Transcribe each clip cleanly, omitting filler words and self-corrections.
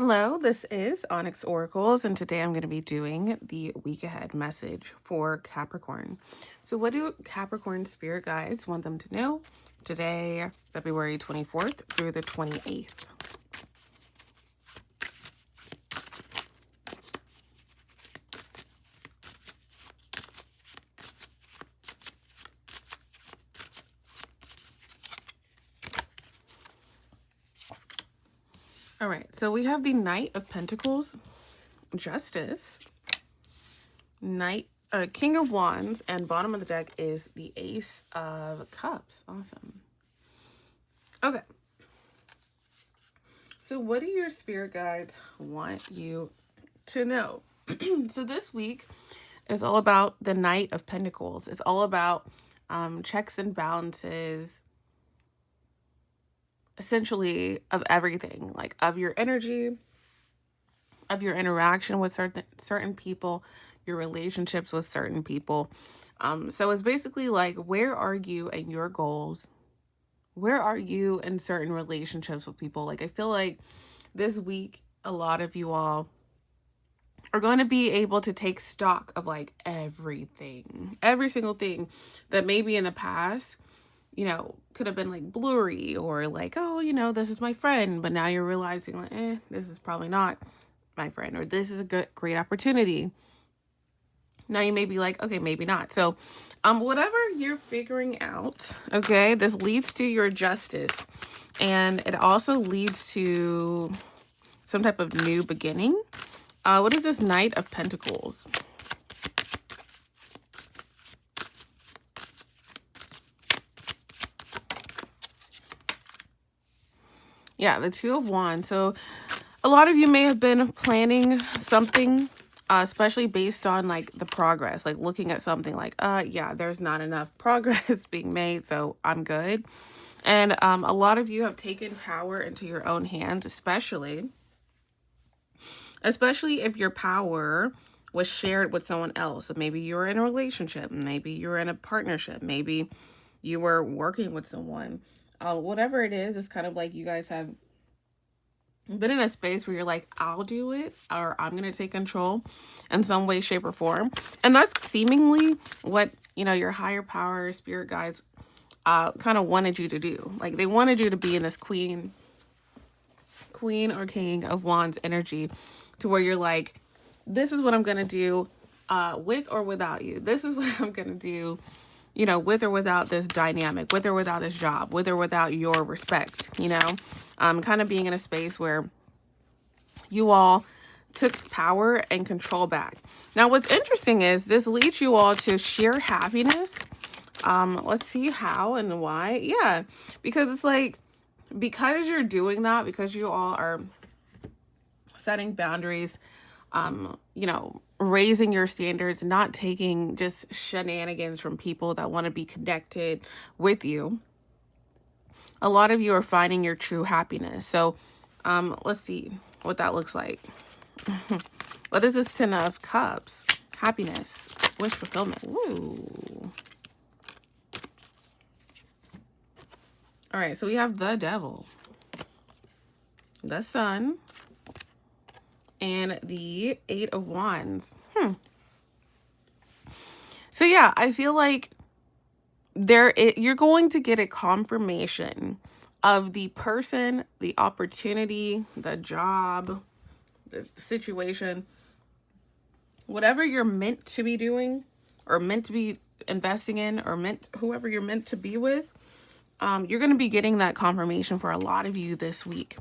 Hello, this is Onyx Oracles, and today I'm going to be doing the week ahead message for Capricorn. So, what do Capricorn spirit guides want them to know today, February 24th through the 28th? All right, so we have the Knight of Pentacles, Justice, King of Wands, and bottom of the deck is the Ace of Cups. Awesome. Okay. So what do your spirit guides want you to know? So this week is all about the Knight of Pentacles. It's all about checks and balances, essentially, of everything, like of your energy, of your interaction with certain people, your relationships with certain people. So it's basically like, where are you and your goals? Where are you in certain relationships with people? Like, I feel like this week, a lot of you all are going to be able to take stock of like everything, every single thing that maybe in the past, could have been like blurry or like, oh, this is my friend. But now you're realizing like, this is probably not my friend, or this is a great opportunity. Now you may be like, okay, maybe not. So, whatever you're figuring out, okay, this leads to your justice. And it also leads to some type of new beginning. What is this Knight of Pentacles? Yeah, the Two of Wands. So a lot of you may have been planning something, especially based on like the progress, like looking at something like, yeah, there's not enough progress being made, so I'm good. And a lot of you have taken power into your own hands, especially if your power was shared with someone else. So maybe you're in a relationship, maybe you're in a partnership, maybe you were working with someone. Whatever it is, it's kind of like you guys have been in a space where you're like, I'll do it, or I'm going to take control in some way, shape, or form. And that's seemingly what, your higher power spirit guides kind of wanted you to do. Like, they wanted you to be in this queen or king of wands energy, to where you're like, this is what I'm going to do with or without you. This is what I'm going to do, with or without this dynamic, with or without this job, with or without your respect, kind of being in a space where you all took power and control back. Now, what's interesting is this leads you all to sheer happiness. Let's see how and why. Yeah, because it's like, because you're doing that, because you all are setting boundaries, raising your standards, not taking just shenanigans from people that want to be connected with you. A lot of you are finding your true happiness. So, let's see what that looks like. What is this Ten of Cups? Happiness, wish fulfillment. Woo. All right, so we have the Devil, the Sun, and the Eight of Wands. So yeah, I feel like you're going to get a confirmation of the person, the opportunity, the job, the situation, whatever you're meant to be doing, or meant to be investing in, or whoever you're meant to be with. You're going to be getting that confirmation for a lot of you this week,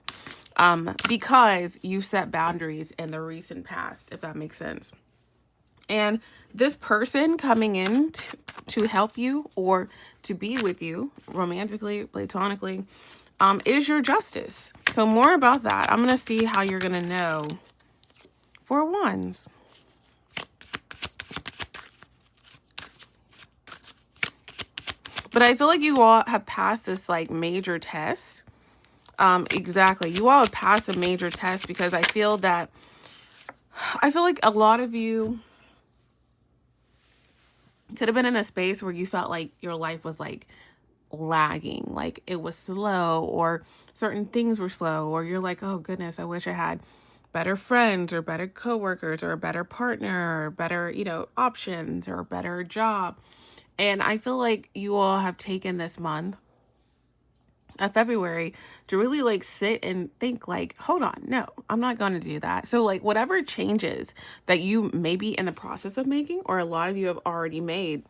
because you set boundaries in the recent past, if that makes sense. And this person coming in to help you or to be with you romantically, platonically, is your justice. So more about that. I'm going to see how you're going to know for Wands. But I feel like you all have passed this like major test. Exactly. You all have passed a major test, because I feel like a lot of you could have been in a space where you felt like your life was like lagging, like it was slow, or certain things were slow, or you're like, oh goodness, I wish I had better friends or better coworkers or a better partner or better, options or a better job. And I feel like you all have taken this month of February to really like sit and think like, hold on, no, I'm not going to do that. So like whatever changes that you may be in the process of making, or a lot of you have already made,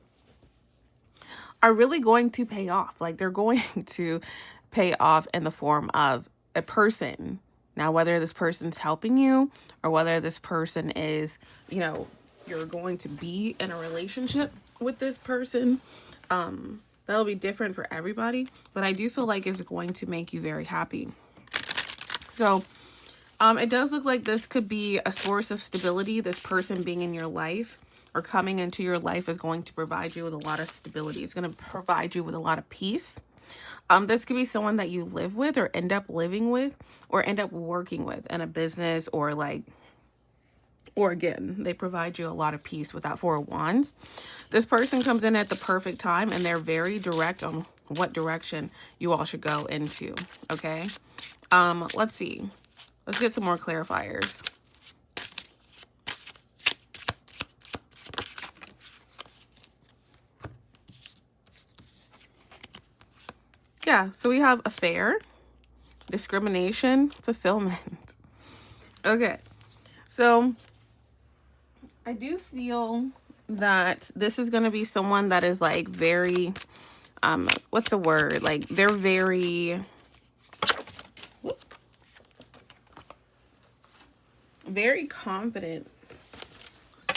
are really going to pay off. Like they're going to pay off in the form of a person. Now, whether this person's helping you or whether this person is, you're going to be in a relationship with this person, that'll be different for everybody. But I do feel like it's going to make you very happy. So it does look like this could be a source of stability. This person being in your life or coming into your life is going to provide you with a lot of stability. It's going to provide you with a lot of peace. This could be someone that you live with or end up living with or end up working with in a business, or again, they provide you a lot of peace with that Four of Wands. This person comes in at the perfect time and they're very direct on what direction you all should go into. Okay. Let's see. Let's get some more clarifiers. Yeah, so we have affair, discrimination, fulfillment. Okay, so I do feel that this is going to be someone that is like very, what's the word? Like they're very, very confident,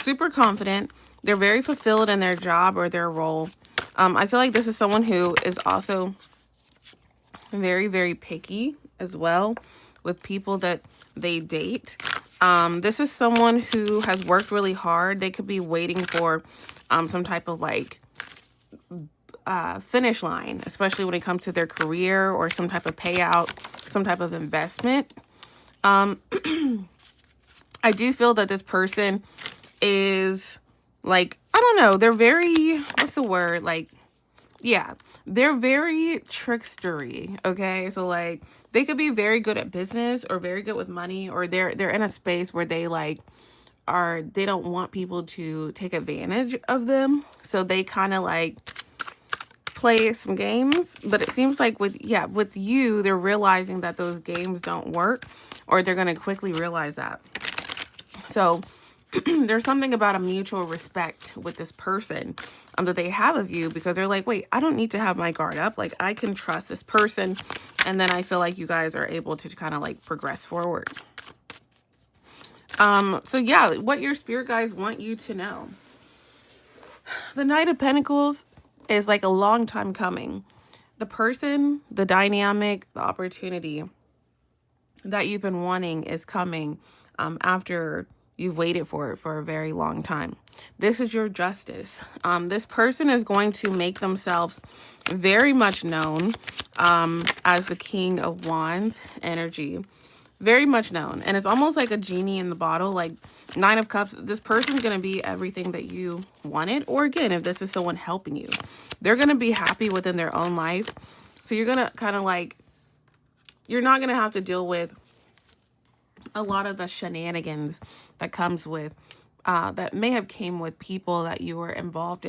super confident. They're very fulfilled in their job or their role. I feel like this is someone who is also very, very picky as well with people that they date. This is someone who has worked really hard. They could be waiting for some type of like finish line, especially when it comes to their career or some type of payout, some type of investment. I do feel that this person is like, I don't know, they're very, what's the word? Like, yeah, they're very trickstery, okay? So like they could be very good at business or very good with money, or they're in a space where they like they don't want people to take advantage of them. So they kind of like play some games, but it seems like with you, they're realizing that those games don't work, or they're going to quickly realize that. So there's something about a mutual respect with this person that they have of you, because they're like, wait, I don't need to have my guard up. Like I can trust this person. And then I feel like you guys are able to kind of like progress forward. So yeah, what your spirit guides want you to know. The Knight of Pentacles is like a long time coming. The person, the dynamic, the opportunity that you've been wanting is coming after you've waited for it for a very long time. This is your justice. This person is going to make themselves very much known as the King of Wands energy. Very much known. And it's almost like a genie in the bottle, like Nine of Cups. This person's going to be everything that you wanted. Or again, if this is someone helping you, they're going to be happy within their own life. So you're going to kind of like, you're not going to have to deal with a lot of the shenanigans that comes with that may have came with people that you were involved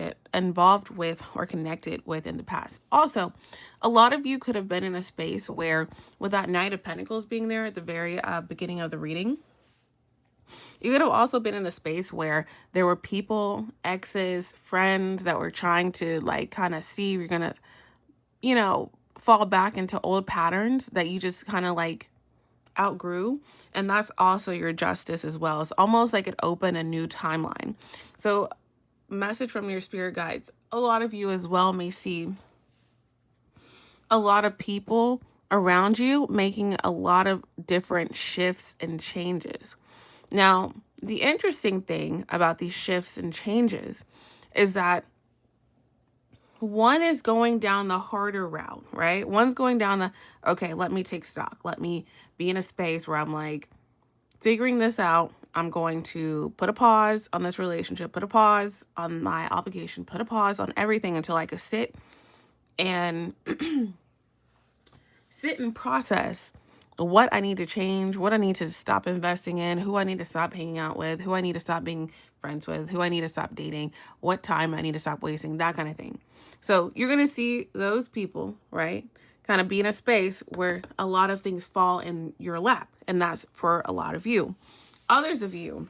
with or connected with in the past. Also, a lot of you could have been in a space where, with that Knight of Pentacles being there at the very beginning of the reading, you could have also been in a space where there were people, exes, friends that were trying to like kind of see if you're gonna, fall back into old patterns that you just kind of like outgrew. And that's also your justice as well. It's almost like it opened a new timeline. So message from your spirit guides, a lot of you as well may see a lot of people around you making a lot of different shifts and changes. Now, the interesting thing about these shifts and changes is that one is going down the harder route, right? One's going down the, okay, let me take stock. Let me be in a space where I'm like figuring this out. I'm going to put a pause on this relationship, put a pause on my obligation, put a pause on everything until I could sit and sit and process what I need to change, what I need to stop investing in, who I need to stop hanging out with, who I need to stop being friends with, who I need to stop dating, what time I need to stop wasting, that kind of thing. So you're going to see those people, right, kind of be in a space where a lot of things fall in your lap. And that's for a lot of you. Others of you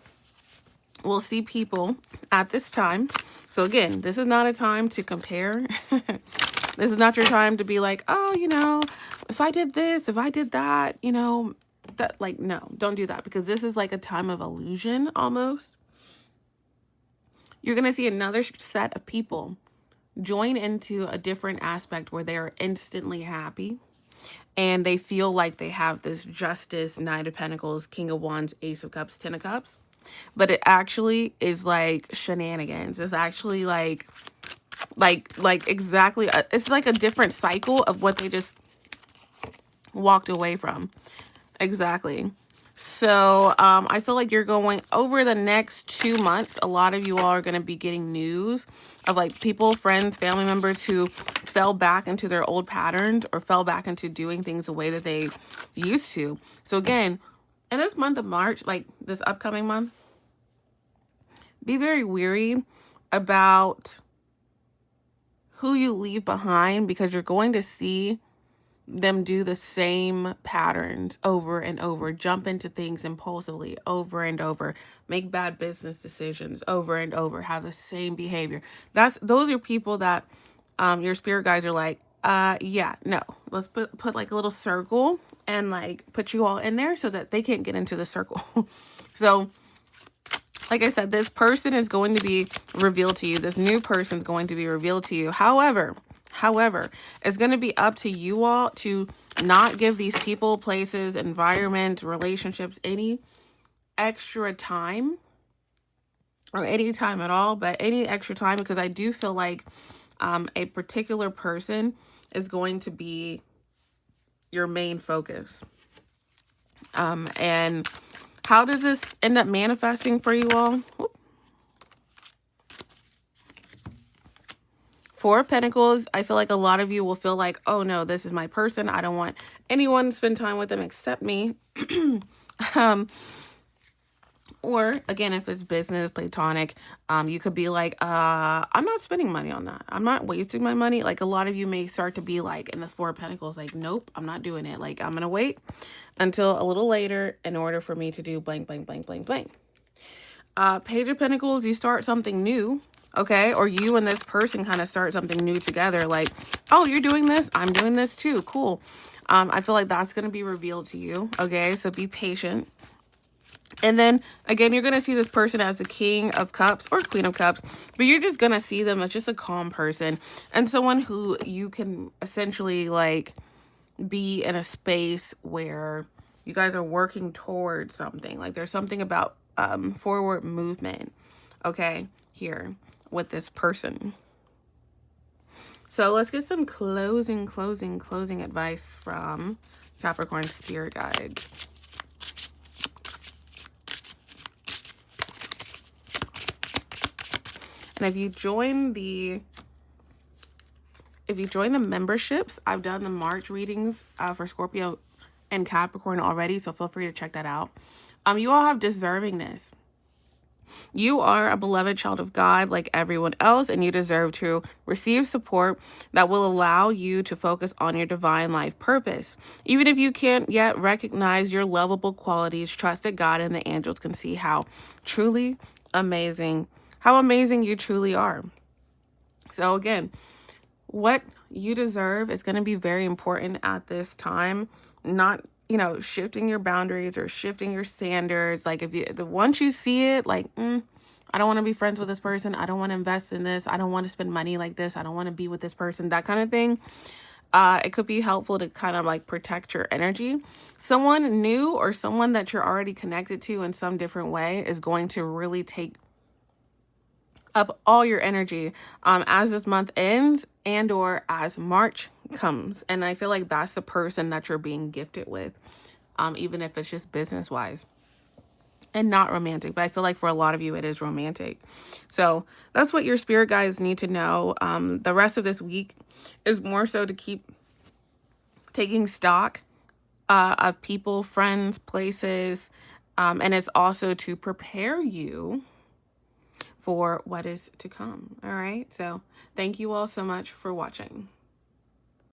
will see people at this time. So again, this is not a time to compare. This is not your time to be like, oh, if I did this, if I did that, that, like, no, don't do that, because this is like a time of illusion almost. You're going to see another set of people join into a different aspect where they're instantly happy and they feel like they have this justice, Knight of Pentacles, King of Wands, Ace of Cups, Ten of Cups. But it actually is like shenanigans. It's actually like exactly, it's like a different cycle of what they just walked away from. Exactly. So I feel like you're going over the next 2 months. A lot of you all are going to be getting news of like people, friends, family members who fell back into their old patterns or fell back into doing things the way that they used to. So again, in this month of March, like this upcoming month, be very weary about who you leave behind, because you're going to see them do the same patterns over and over, jump into things impulsively over and over, make bad business decisions over and over, have the same behavior. Those are people that your spirit guides are like, yeah, no, let's put like a little circle and like put you all in there so that they can't get into the circle. So like I said, this person is going to be revealed to you. This new person is going to be revealed to you. However, it's going to be up to you all to not give these people, places, environments, relationships any extra time, or any time at all, but any extra time, because I do feel like a particular person is going to be your main focus. And how does this end up manifesting for you all? Four of Pentacles, I feel like a lot of you will feel like, oh no, this is my person. I don't want anyone to spend time with them except me. Or again, if it's business, platonic, you could be like, I'm not spending money on that. I'm not wasting my money. Like a lot of you may start to be like in this Four of Pentacles, like, nope, I'm not doing it. Like I'm going to wait until a little later in order for me to do blank, blank, blank, blank, blank. Page of Pentacles, you start something new. Okay, or you and this person kind of start something new together. Like, oh, you're doing this, I'm doing this too. Cool. I feel like that's going to be revealed to you. Okay, so be patient. And then again, you're going to see this person as the King of Cups or Queen of Cups, but you're just going to see them as just a calm person and someone who you can essentially like be in a space where you guys are working towards something. Like there's something about forward movement. Okay, here with this person. So let's get some closing advice from Capricorn spirit guides. And if you join the memberships, I've done the March readings for Scorpio and Capricorn already, so feel free to check that out. You all have deservingness. You are a beloved child of God like everyone else, and you deserve to receive support that will allow you to focus on your divine life purpose. Even if you can't yet recognize your lovable qualities, trust that God and the angels can see how amazing you truly are. So again, what you deserve is going to be very important at this time. Not shifting your boundaries or shifting your standards. Like once you see it, like, I don't want to be friends with this person. I don't want to invest in this. I don't want to spend money like this. I don't want to be with this person, that kind of thing. It could be helpful to kind of like protect your energy. Someone new or someone that you're already connected to in some different way is going to really take up all your energy as this month ends and or as March comes. And I feel like that's the person that you're being gifted with, even if it's just business wise and not romantic. But I feel like for a lot of you it is romantic. So that's what your spirit guides need to know. The rest of this week is more so to keep taking stock of people, friends, places, and it's also to prepare you for what is to come. All right. So thank you all so much for watching.